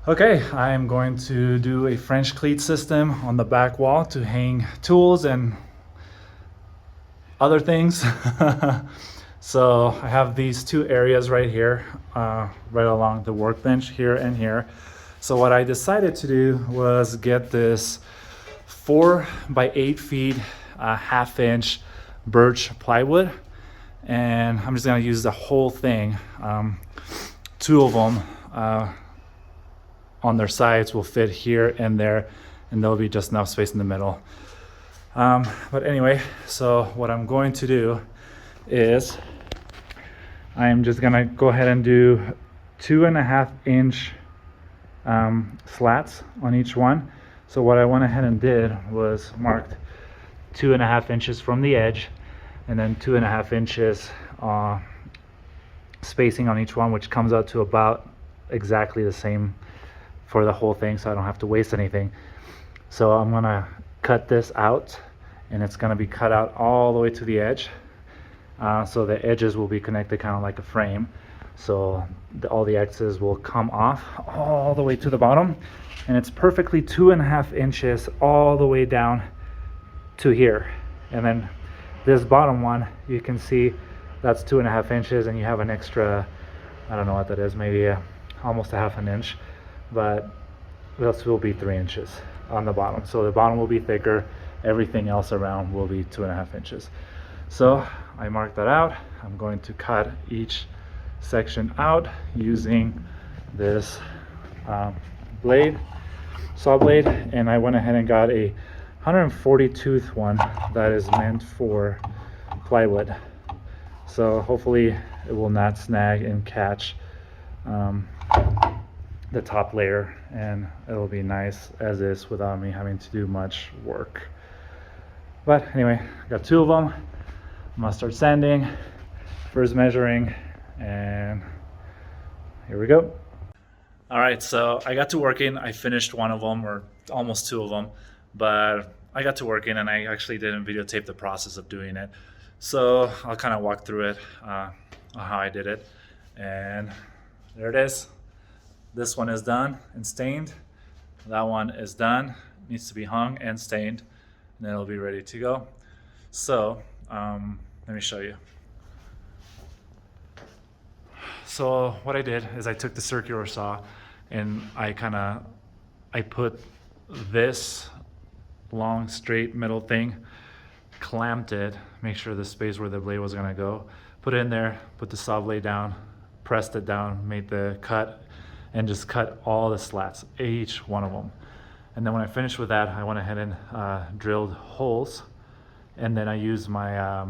Okay, I'm going to do a French cleat system on the back wall to hang tools and other things. So I have these two areas right here, right along the workbench here and here. So what I decided to do was get this 4 by 8 feet, 1/2 inch birch plywood, and I'm just gonna use the whole thing. Two of them on their sides will fit here and there, and there'll be just enough space in the middle. But anyway, so what I'm going to do is I'm just gonna go ahead and do 2.5 inch slats on each one. So what I went ahead and did was marked 2.5 inches from the edge, and then 2.5 inches spacing on each one, which comes out to about exactly the same for the whole thing, so I don't have to waste anything. So I'm gonna cut this out, and it's gonna be cut out all the way to the edge. So the edges will be connected kind of like a frame. So all the X's will come off all the way to the bottom, and it's perfectly 2.5 inches all the way down to here. And then this bottom one, you can see that's 2.5 inches, and you have an extra, I don't know what that is, maybe almost a 1/2 inch, but this will be 3 inches on the bottom. So the bottom will be thicker, everything else around will be 2.5 inches. So I marked that out. I'm going to cut each section out using this saw blade, and I went ahead and got a 140 tooth one that is meant for plywood. So hopefully it will not snag and catch the top layer, and it'll be nice as is without me having to do much work. But anyway, I got 2 of them. I'm gonna start sanding, first measuring, and here we go. All right, so I got to working. I finished one of them, or almost 2 of them, but I got to working, and I actually didn't videotape the process of doing it. So I'll kind of walk through it, on how I did it. And there it is. This one is done and stained. That one is done, needs to be hung and stained, and then it'll be ready to go. So let me show you. So what I did is I took the circular saw, and I put this long straight metal thing, clamped it, make sure the space where the blade was gonna go, put it in there, put the saw blade down, pressed it down, made the cut, and just cut all the slats, each one of them. And then when I finished with that, I went ahead and drilled holes, and then I used my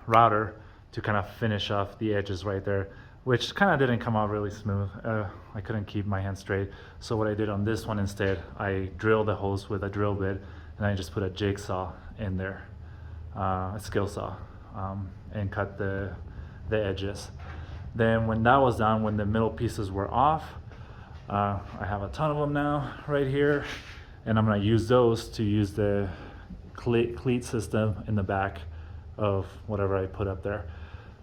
router to kind of finish off the edges right there, which kind of didn't come out really smooth. I couldn't keep my hand straight. So what I did on this one instead, I drilled the holes with a drill bit, and I just put a jigsaw in there, a skill saw, and cut the edges. Then when that was done, when the middle pieces were off, I have a ton of them now right here, and I'm gonna use those to use the cleat system in the back of whatever I put up there.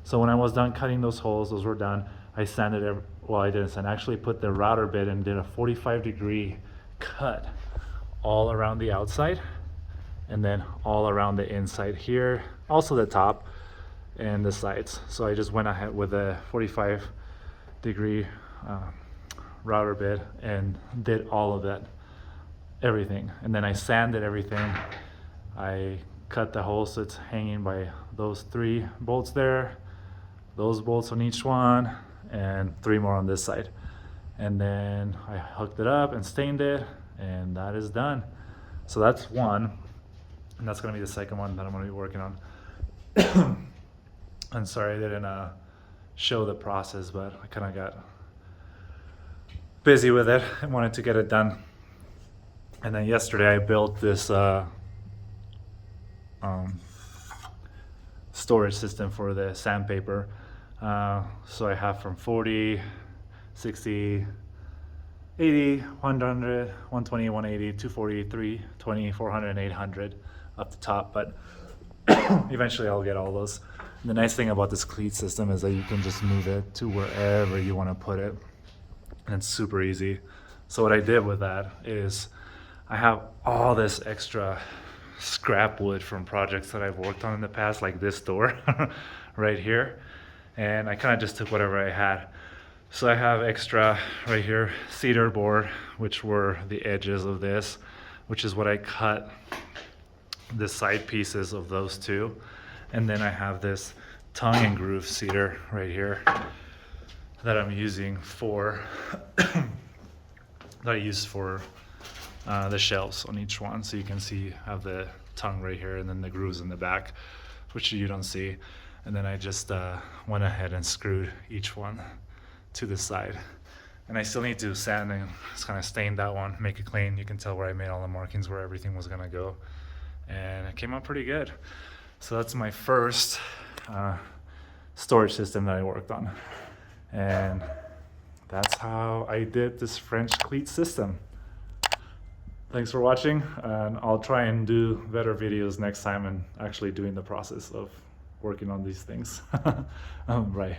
So when I was done cutting those holes, those were done, I sanded well, I didn't sand, I actually put the router bit and did a 45-degree cut all around the outside, and then all around the inside here, also the top and the sides. So I just went ahead with a 45-degree router bit and did all of it, everything. And then I sanded everything. I cut the hole so it's hanging by those 3 bolts there, those bolts on each one, and 3 more on this side. And then I hooked it up and stained it, and that is done. So that's one, and that's gonna be the second one that I'm gonna be working on. I'm sorry I didn't show the process, but I kind of got busy with it and wanted to get it done. And then yesterday I built this storage system for the sandpaper. So I have from 40, 60, 80, 100, 120, 180, 240, 320, 400, and 800 up the top, but eventually I'll get all those. The nice thing about this cleat system is that you can just move it to wherever you want to put it. and it's super easy. So what I did with that is I have all this extra scrap wood from projects that I've worked on in the past, like this door right here, and I kind of just took whatever I had. So I have extra right here cedar board, which were the edges of this, which is what I cut the side pieces of those two. And then I have this tongue and groove cedar right here that I'm using for that I use for the shelves on each one. So you can see I have the tongue right here and then the grooves in the back, which you don't see. And then I just went ahead and screwed each one to the side. And I still need to sand and just kind of stain that one, make it clean. You can tell where I made all the markings where everything was gonna go. And it came out pretty good. So that's my first storage system that I worked on. And that's how I did this French cleat system. Thanks for watching, and I'll try and do better videos next time and actually doing the process of working on these things. Right.